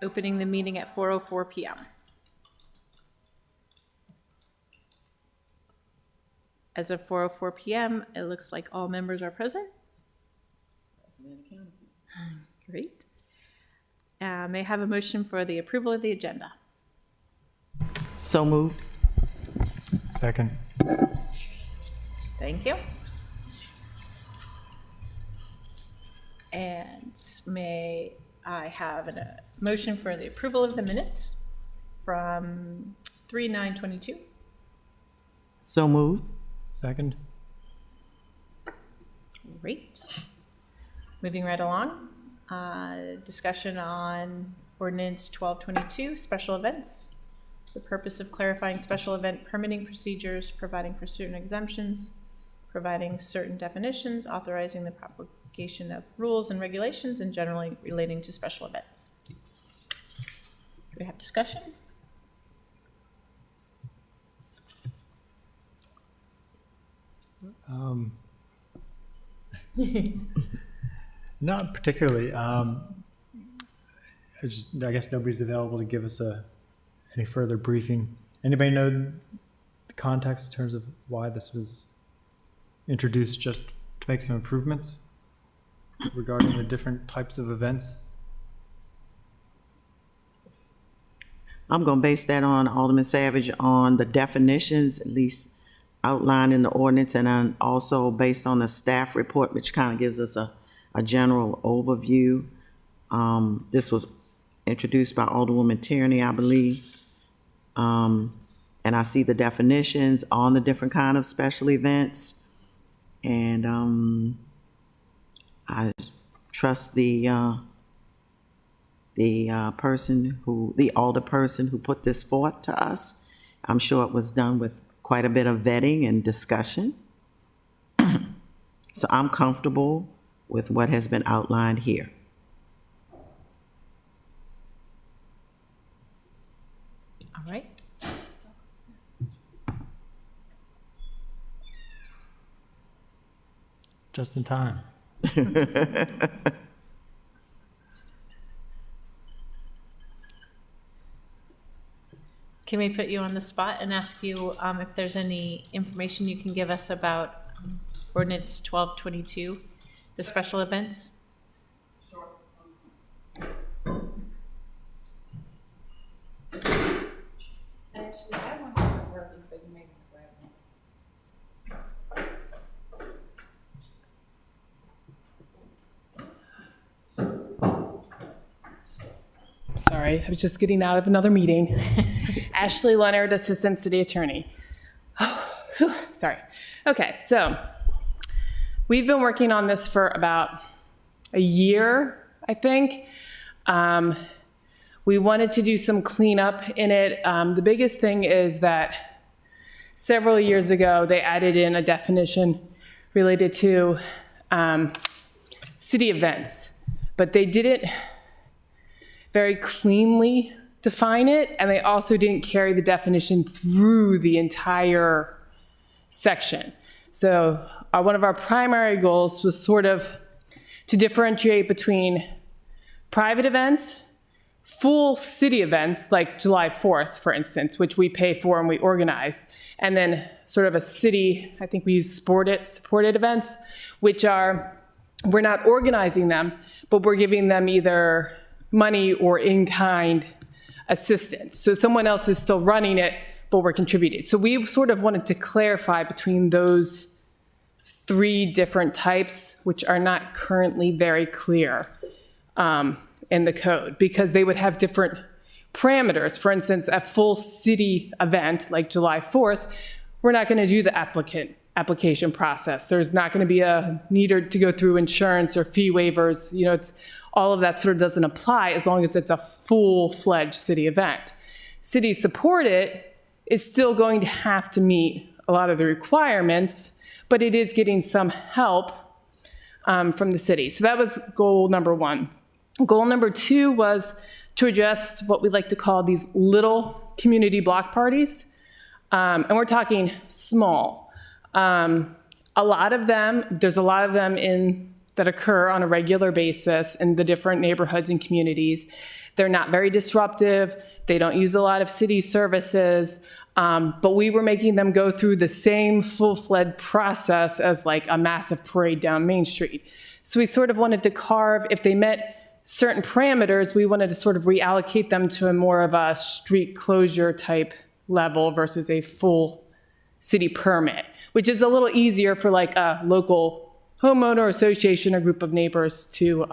Opening the meeting at 4:04 p.m. As of 4:04 p.m., it looks like all members are present. Great. May I have a motion for the approval of the agenda? So moved. Second. Thank you. And may I have a motion for the approval of the minutes from 3/9/22? So moved. Second. Great. Moving right along, discussion on ordinance 1222, special events. The purpose of clarifying special event permitting procedures, providing for certain exemptions, providing certain definitions, authorizing the propagation of rules and regulations, and generally relating to special events. Do we have discussion? Not particularly. I guess nobody's available to give us any further briefing. Anybody know the context in terms of why this was introduced, just to make some improvements regarding the different types of events? I'm going to base that on Alderman Savage on the definitions, at least outlined in the ordinance, and then also based on the staff report, which kind of gives us a general overview. This was introduced by Alderwoman Tierney, I believe. And I see the definitions on the different kind of special events. And I trust the alderperson who put this forth to us. I'm sure it was done with quite a bit of vetting and discussion. So I'm comfortable with what has been outlined here. All right. Just in time. Can we put you on the spot and ask you if there's any information you can give us about ordinance 1222, the special events? Sure. Actually, I want to working for you, maybe right now. Sorry, I was just getting out of another meeting. Ashley Leonard, Assistant City Attorney. Sorry. Okay, so we've been working on this for about a year, I think. We wanted to do some cleanup in it. The biggest thing is that several years ago, they added in a definition related to city events, but they didn't very cleanly define it, and they also didn't carry the definition through the entire section. So one of our primary goals was sort of to differentiate between private events, full city events like July 4th, for instance, which we pay for and we organize, and then sort of a city, I think we use supported events, which are, we're not organizing them, but we're giving them either money or in-kind assistance. So someone else is still running it, but we're contributing. So we sort of wanted to clarify between those three different types, which are not currently very clear in the code, because they would have different parameters. For instance, a full city event like July 4th, we're not going to do the application process. There's not going to be a need to go through insurance or fee waivers. You know, all of that sort of doesn't apply as long as it's a full-fledged city event. City supported is still going to have to meet a lot of the requirements, but it is getting some help from the city. So that was goal number one. Goal number two was to address what we like to call these little community block parties. And we're talking small. There's a lot of them in that occur on a regular basis in the different neighborhoods and communities. They're not very disruptive. They don't use a lot of city services. But we were making them go through the same full-fledged process as like a massive parade down Main Street. So we sort of wanted to carve, if they met certain parameters, we wanted to sort of reallocate them to a more of a street closure type level versus a full city permit, which is a little easier for like a local homeowner association or group of neighbors to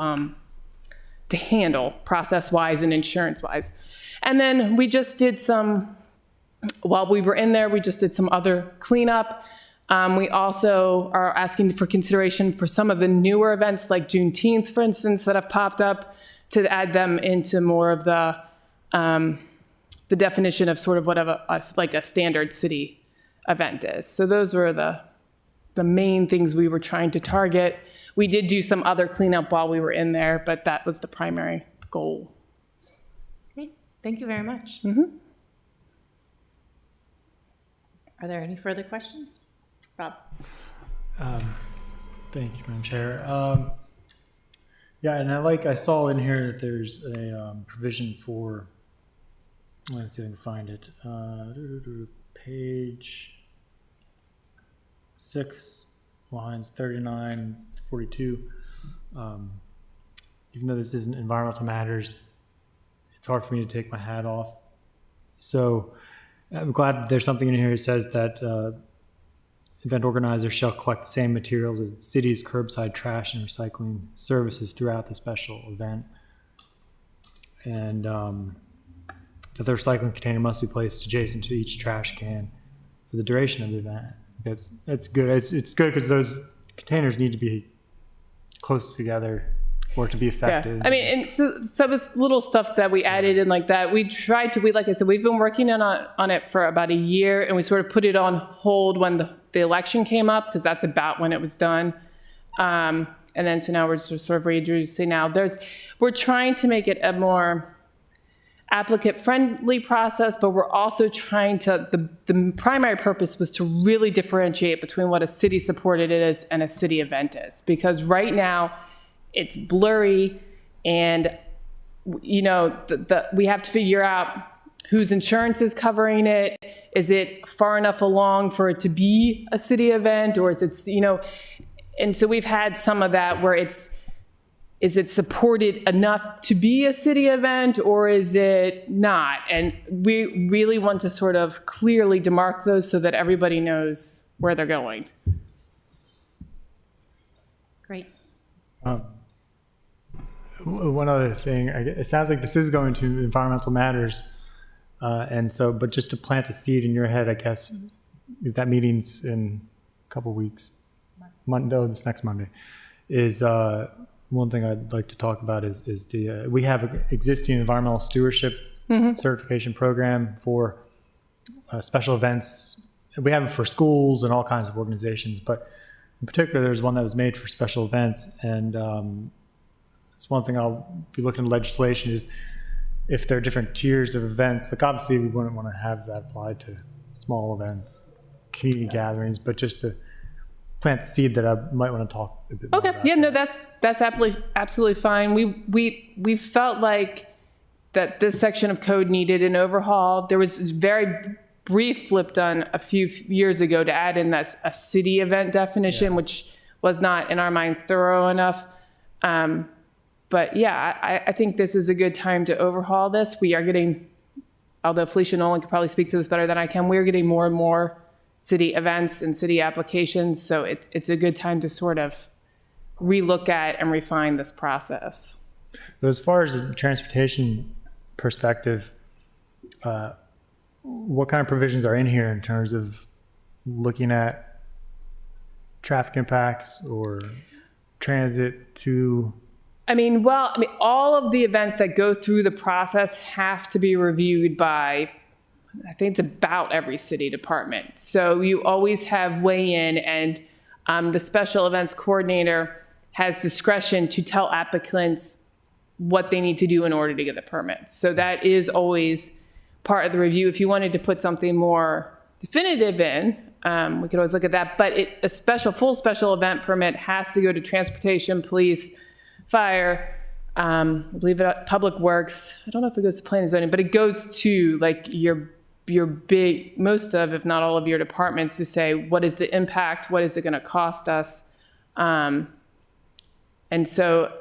handle process-wise and insurance-wise. And then we just did some, while we were in there, we just did some other cleanup. We also are asking for consideration for some of the newer events like Juneteenth, for instance, that have popped up, to add them into more of the definition of sort of what like a standard city event is. So those were the main things we were trying to target. We did do some other cleanup while we were in there, but that was the primary goal. Great, thank you very much. Are there any further questions? Rob? Thank you, Madam Chair. Yeah, and I saw in here that there's a provision for, let's see if I can find it. Page 6, lines 39 to 42. Even though this isn't environmental matters, it's hard for me to take my hat off. So I'm glad that there's something in here that says that event organizers shall collect the same materials as the city's curbside trash and recycling services throughout the special event. And that the recycling container must be placed adjacent to each trash can for the duration of the event. That's good. It's good because those containers need to be close together for it to be effective. Yeah, I mean, and so some of the little stuff that we added in like that, we like I said, we've been working on it for about a year, and we sort of put it on hold when the election came up, because that's about when it was done. And then so now we're just sort of reintroducing now. We're trying to make it a more applicant-friendly process, but we're also trying to, the primary purpose was to really differentiate between what a city-supported is and a city event is. Because right now, it's blurry, and you know, we have to figure out whose insurance is covering it. Is it far enough along for it to be a city event, or is it, you know, and so we've had some of that where is it supported enough to be a city event, or is it not? And we really want to sort of clearly demark those so that everybody knows where they're going. Great. One other thing, it sounds like this is going to environmental matters. And so, but just to plant a seed in your head, I guess, is that meeting's in a couple weeks, this next Monday, is one thing I'd like to talk about is we have an existing environmental stewardship certification program for special events. We have it for schools and all kinds of organizations, but in particular, there's one that was made for special events. And it's one thing I'll be looking at legislation is if there are different tiers of events, like obviously we wouldn't want to have that applied to small events, community gatherings, but just to plant the seed that I might want to talk a bit more about. Yeah, no, that's absolutely fine. We felt like that this section of code needed an overhaul. There was a very brief flip done a few years ago to add in that a city event definition, which was not, in our mind, thorough enough. But yeah, I think this is a good time to overhaul this. We are getting, although Felicia Nolan could probably speak to this better than I can, we're getting more and more city events and city applications. So it's a good time to sort of relook at and refine this process. But as far as the transportation perspective, what kind of provisions are in here in terms of looking at traffic impacts or transit to? I mean, all of the events that go through the process have to be reviewed by, I think it's about every city department. So you always have weigh-in, and the special events coordinator has discretion to tell applicants what they need to do in order to get the permits. So that is always part of the review. If you wanted to put something more definitive in, We could always look at that, but a full special event permit has to go to transportation, police, fire, I believe Public Works. I don't know if it goes to planning and zoning, but it goes to like your big, most of, if not all of your departments to say, what is the impact? What is it going to cost us? And so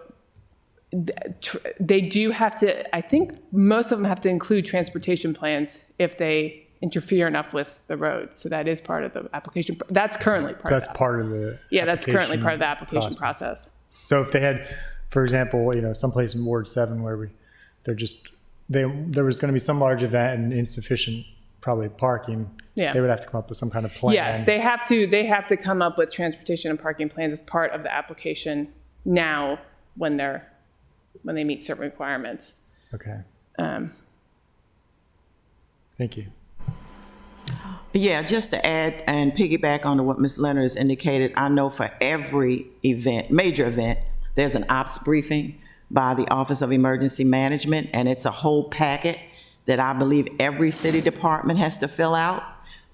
they do have to, I think most of them have to include transportation plans if they interfere enough with the roads. So that is part of the application. That's currently part of That's part of the Yeah, that's currently part of the application application process. So if they had, for example, someplace in Ward 7 where there was going to be some large event and insufficient probably parking, Yeah. they would have to come up with some kind of plan. Yes, they have to come up with transportation and parking plans as part of the application now when they meet certain requirements. Okay. Thank you. Yeah, just to add and piggyback on to what Ms. Leonard has indicated, I know for every event, major event, there's an ops briefing by the Office of Emergency Management, and it's a whole packet that I believe every city department has to fill out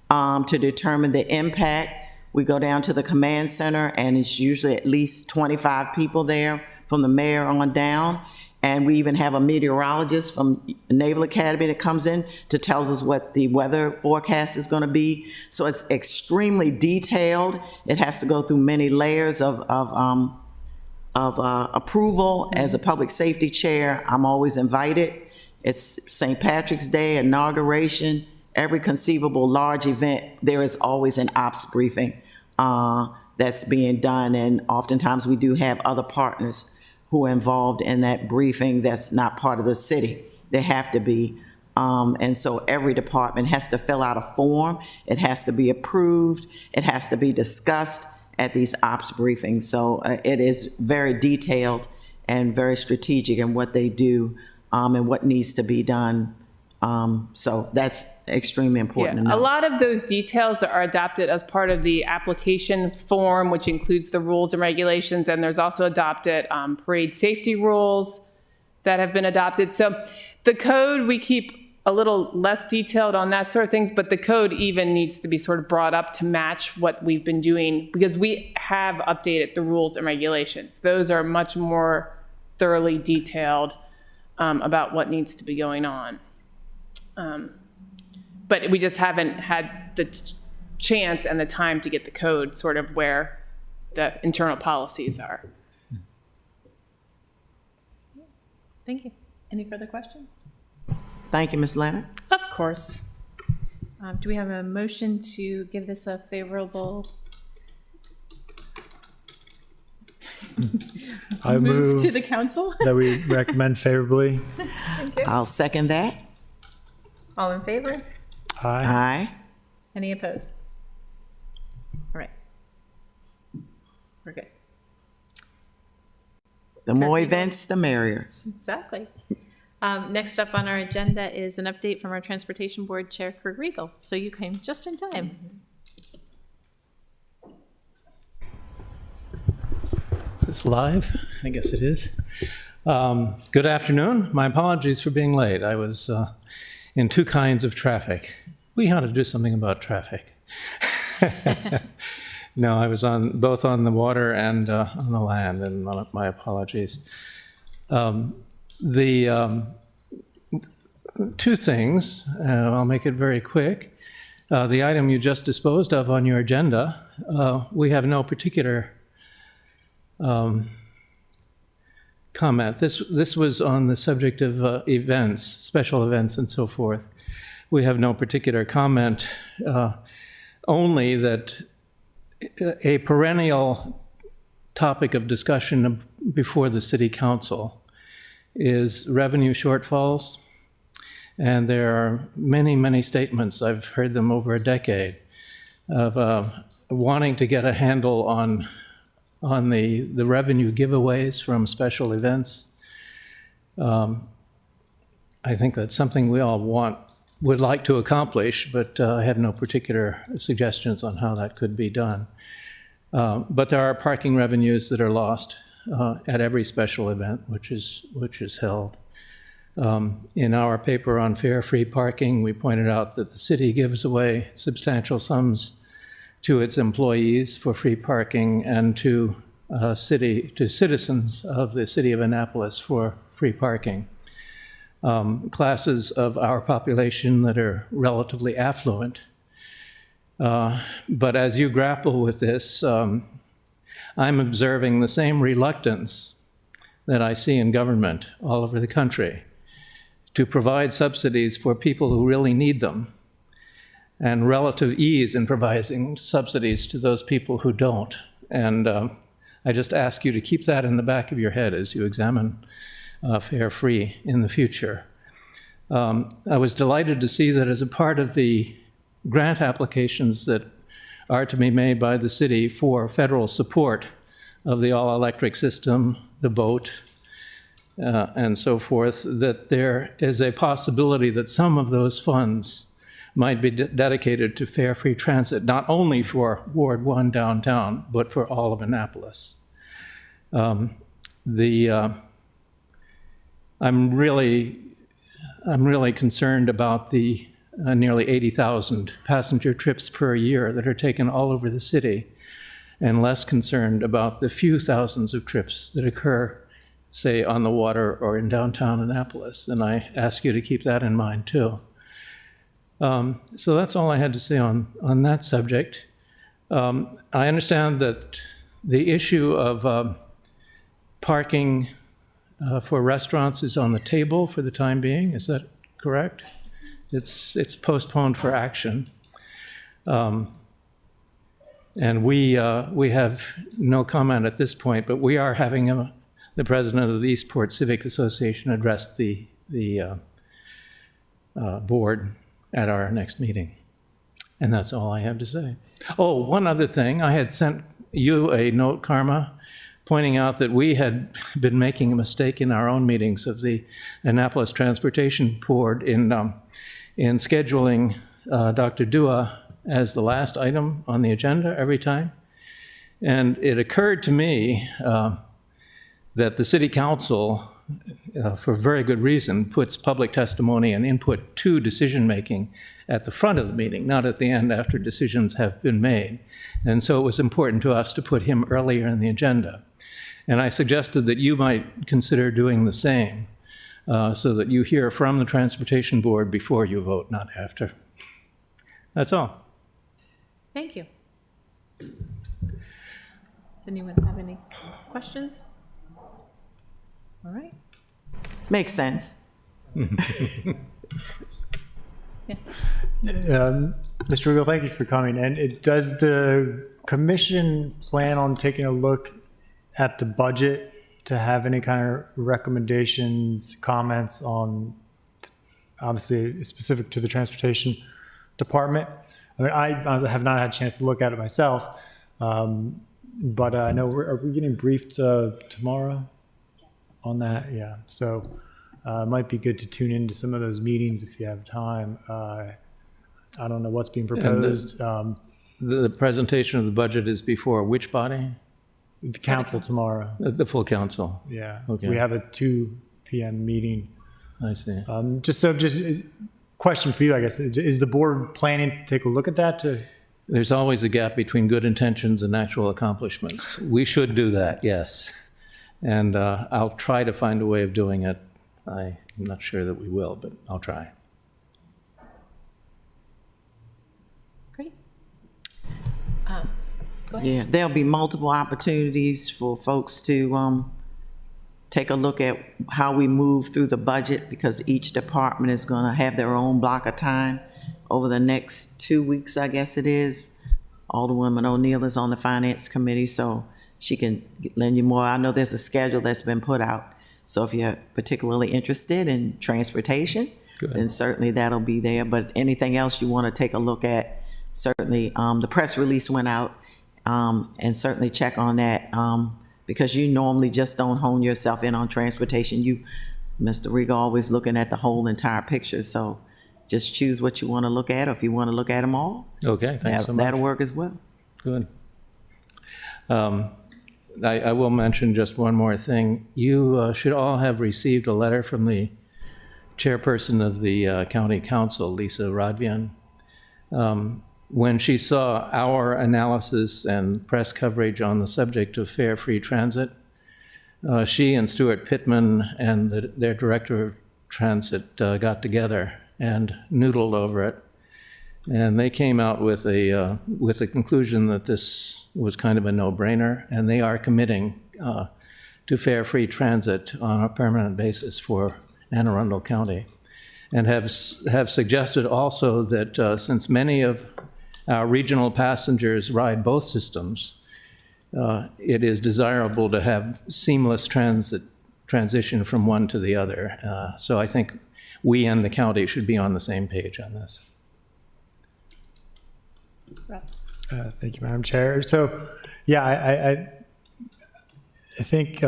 to determine the impact. We go down to the command center, and it's usually at least 25 people there from the mayor on down. And we even have a meteorologist from Naval Academy that comes in to tells us what the weather forecast is going to be. So it's extremely detailed. It has to go through many layers of approval. As a public safety chair, I'm always invited. It's St. Patrick's Day, inauguration, every conceivable large event, there is always an ops briefing that's being done. And oftentimes we do have other partners who are involved in that briefing that's not part of the city. They have to be. And so every department has to fill out a form. It has to be approved. It has to be discussed at these ops briefings. So it is very detailed and very strategic in what they do and what needs to be done. So that's extremely important to Yeah, know. a lot of those details are adopted as part of the application form, which includes the rules and regulations, and there's also adopted parade safety rules that have been adopted. So the code, we keep a little less detailed on that sort of things, but the code even needs to be sort of brought up to match what we've been doing because we have updated the rules and regulations. Those are much more thoroughly detailed about what needs to be going on. But we just haven't had the chance and the time to get the code sort of where the internal policies are. Thank you. Any further questions? Thank you, Ms. Leonard. Of course. Do we have a motion to give this a favorable I move to the council? that we recommend favorably. I'll second that. All in favor? Aye. Aye. Any opposed? All right. We're good. The more events, the merrier. Exactly. Next up on our agenda is an update from our Transportation Board Chair, Kurt Riegel. So you came just in time. Is this live? I guess it is. Good afternoon. My apologies for being late. I was in two kinds of traffic. We ought to do something about traffic. No, I was both on the water and on the land, and my apologies. Two things, I'll make it very quick. The item you just disposed of on your agenda, we have no particular comment. This was on the subject of events, special events and so forth. We have no particular comment, only that a perennial topic of discussion before the City Council is revenue shortfalls. And there are many, many statements, I've heard them over a decade, of wanting to get a handle on the revenue giveaways from special events. I think that's something we all would like to accomplish, but I have no particular suggestions on how that could be done. But there are parking revenues that are lost at every special event which is held. In our paper on fare-free parking, we pointed out that the city gives away substantial sums to its employees for free parking and to citizens of the city of Annapolis for free parking. Classes of our population that are relatively affluent. But as you grapple with this, I'm observing the same reluctance that I see in government all over the country to provide subsidies for people who really need them, and relative ease in providing subsidies to those people who don't. And I just ask you to keep that in the back of your head as you examine fare free in the future. I was delighted to see that as a part of the grant applications that are to be made by the city for federal support of the all-electric system, the boat, and so forth, that there is a possibility that some of those funds might be dedicated to fare-free transit, not only for Ward 1 downtown, but for all of Annapolis. I'm really concerned about the nearly 80,000 passenger trips per year that are taken all over the city, and less concerned about the few thousands of trips that occur, say, on the water or in downtown Annapolis. And I ask you to keep that in mind, too. So that's all I had to say on that subject. I understand that the issue of parking for restaurants is on the table for the time being. Is that correct? It's postponed for action. And we have no comment at this point, but we are having the president of the Eastport Civic Association address the board at our next meeting. And that's all I have to say. Oh, one other thing. I had sent you a note, Karma, pointing out that we had been making a mistake in our own meetings of the Annapolis Transportation Board in scheduling Dr. Dua as the last item on the agenda every time. And it occurred to me that the City Council, for very good reason, puts public testimony and input to decision-making at the front of the meeting, not at the end after decisions have been made. And so it was important to us to put him earlier in the agenda. And I suggested that you might consider doing the same, so that you hear from the Transportation Board before you vote, not after. That's all. Thank you. Does anyone have any questions? All right. Makes sense. Mr. Regal, thank you for coming. And does the commission plan on taking a look at the budget to have any kind of recommendations, comments on, obviously specific to the transportation department? I mean, I have not had a chance to look at it myself, but I know are we getting briefed tomorrow on that? Yeah, so it might be good to tune into some of those meetings if you have time. I don't know what's being proposed. The presentation of the budget is before which body? The council tomorrow. The full council. Yeah, Okay. we have a 2 p.m. meeting. I see. Just question for you, I guess. Is the board planning to take a look at that? There's always a gap between good intentions and actual accomplishments. We should do that, yes. And I'll try to find a way of doing it. I'm not sure that we will, but I'll try. Great. Go ahead. Yeah, there'll be multiple opportunities for folks to take a look at how we move through the budget, because each department is going to have their own block of time over the next 2 weeks, I guess it is. Alderwoman O'Neill is on the Finance Committee, so she can lend you more. I know there's a schedule that's been put out, so if you're particularly interested in transportation, then certainly that'll be there. But anything else you want to take a look at, certainly the press release went out, and certainly check on that, because you normally just don't hone yourself in on transportation. You, Mr. Riga, always looking at the whole entire picture, so just choose what you want to look at, or if you want to look at them all, Okay, thanks so much. that'll work as well. Good. I will mention just one more thing. You should all have received a letter from the chairperson of the county council, Lisa Rodvian. when she saw our analysis and press coverage on the subject of fare free transit, she and Stuart Pittman and their director of transit got together and noodled over it. And they came out with a conclusion that this was kind of a no-brainer, and they are committing to fare-free transit on a permanent basis for Anne Arundel County, and have suggested also that since many of our regional passengers ride both systems, it is desirable to have seamless transition from one to the other. So I think we and the county should be on the same page on this. Thank you, Madam Chair. So, yeah, I think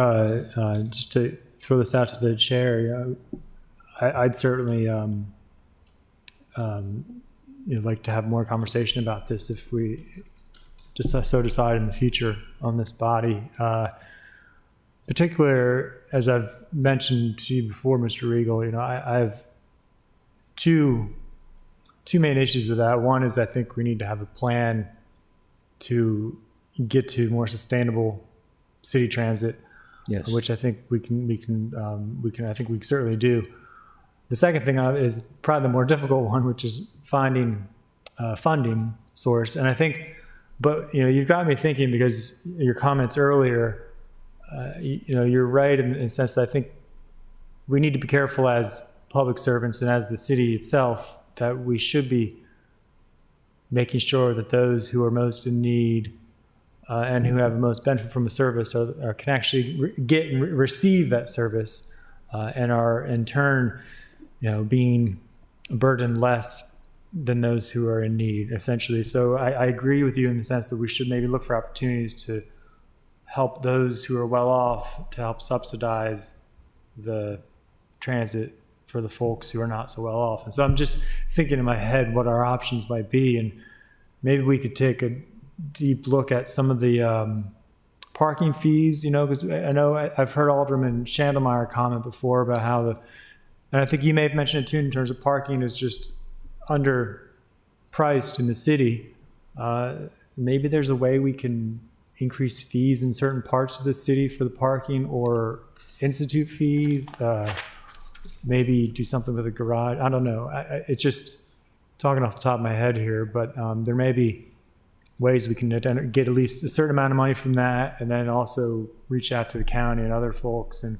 just to throw this out to the chair, I'd certainly like to have more conversation about this if we just so decide in the future on this body. Particular, as I've mentioned to you before, Mr. Regal, I have two main issues with that. One is I think we need to have a plan to get to more sustainable city transit, Yes. which I think we can I think we certainly do. The second thing is probably the more difficult one, which is finding funding source. And I think, but you've got me thinking, because your comments earlier, you're right in the sense that I think we need to be careful as public servants and as the city itself that we should be making sure that those who are most in need and who have the most benefit from a service can actually get and receive that service and are in turn, being burdened less than those who are in need, essentially. So I agree with you in the sense that we should maybe look for opportunities to help those who are well off, to help subsidize the transit for the folks who are not so well off. And so I'm just thinking in my head what our options might be, and maybe we could take a deep look at some of the parking fees, because I know I've heard Alderman Schandelmeyer comment before about how and I think you may have mentioned it too, in terms of parking is just underpriced in the city. Maybe there's a way we can increase fees in certain parts of the city for the parking, or institute fees, maybe do something with a garage. I don't know. It's just talking off the top of my head here, but there may be ways we can get at least a certain amount of money from that, and then also reach out to the county and other folks. And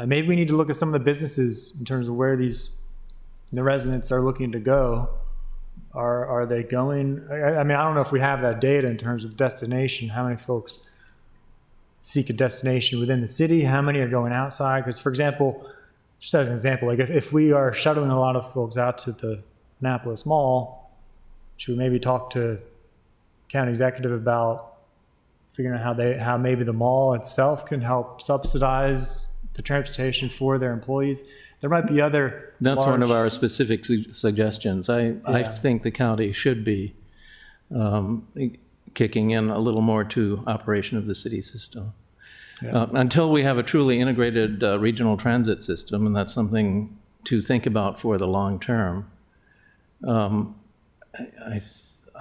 maybe we need to look at some of the businesses in terms of where the residents are looking to go. Are they going? I mean, I don't know if we have that data in terms of destination, how many folks seek a destination within the city, how many are going outside. Because, for example, just as an example, like if we are shuttling a lot of folks out to the Annapolis Mall, should we maybe talk to county executive about figuring out how maybe the mall itself can help subsidize the transportation for their employees? There might be other That's one of large- our specific suggestions. I think the county should be kicking in a little more to operation of the city system. Yeah. Until we have a truly integrated regional transit system, and that's something to think about for the long term, I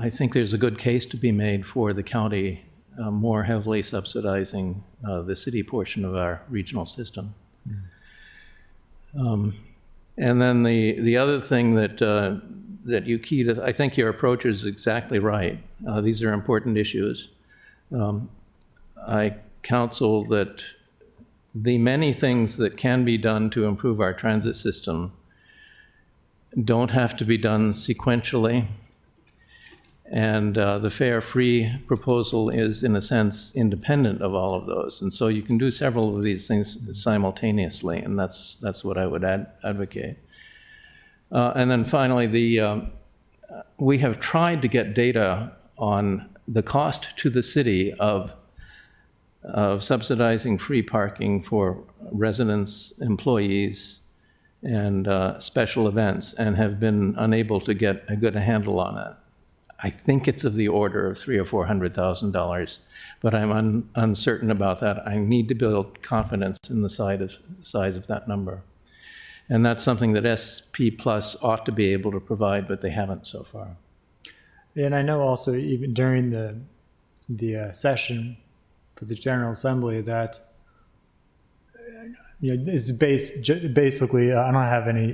think there's a good case to be made for the county more heavily subsidizing the city portion of our regional system. And then the other thing that you key to, I think your approach is exactly right. These are important issues. I counsel that the many things that can be done to improve our transit system don't have to be done sequentially. And the fare-free proposal is, in a sense, independent of all of those. And so you can do several of these things simultaneously, and that's what I would advocate. And then finally, we have tried to get data on the cost to the city of subsidizing free parking for residents, employees, and special events, and have been unable to get a good handle on it. I think it's of the order of $300,000 or $400,000, but I'm uncertain about that. I need to build confidence in the size of that number. And that's something that SP Plus ought to be able to provide, but they haven't so far. And I know also even during the session for the General Assembly that it's basically I don't have any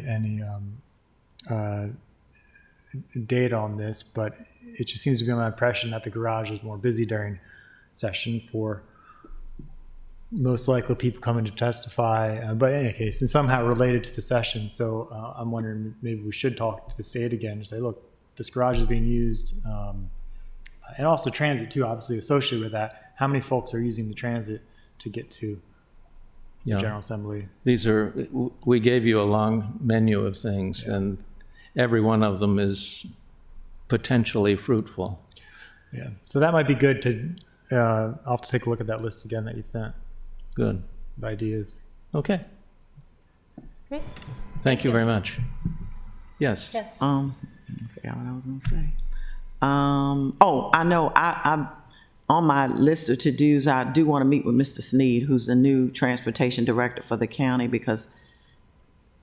data on this, but it just seems to be my impression that the garage is more busy during session for most likely people coming to testify, but in any case, and somehow related to the session. So I'm wondering maybe we should talk to the state again and say, look, this garage is being used, and also transit too, obviously associated with that. How many folks are using the transit to get to the Yeah. General Assembly? We gave you a long menu of things, and every one of them is potentially fruitful. Yeah, so that might be good to. I'll have to take a look at that list again that you sent. Good. Of ideas. Okay. Great. Thank you very much. Yes. Yes. I forgot what I was gonna say. I know, I'm on my list of to-dos, I do want to meet with Mr. Sneed, who's the new transportation director for the county,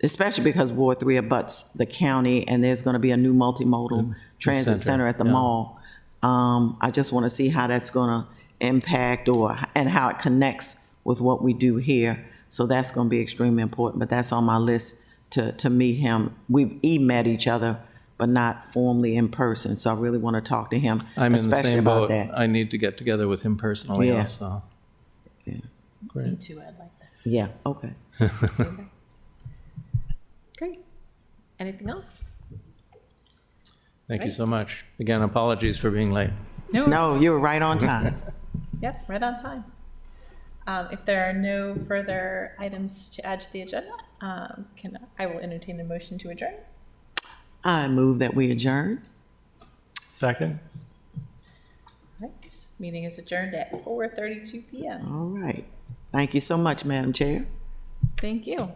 especially because Ward 3 abuts the county, and there's gonna be a new multimodal transit center at the yeah. mall. I just want to see how that's gonna impact and how it connects with what we do here. So that's gonna be extremely important, but that's on my list to meet him. We've met each other, but not formally in person, so I really want to talk to him, I'm in the especially same about boat. that. I need to get together with him personally Yeah. also. Yeah. Great. Me too, I'd like that. Yeah, okay. Great. Anything else? Thank you so Right. much. Again, apologies for being late. No, you were right on time. Yep, right on time. If there are no further items to add to the agenda, I will entertain the motion to adjourn. I move that we adjourn. Second. Right. Meeting is adjourned at 4:32 p.m. All right. Thank you so much, Madam Chair. Thank you.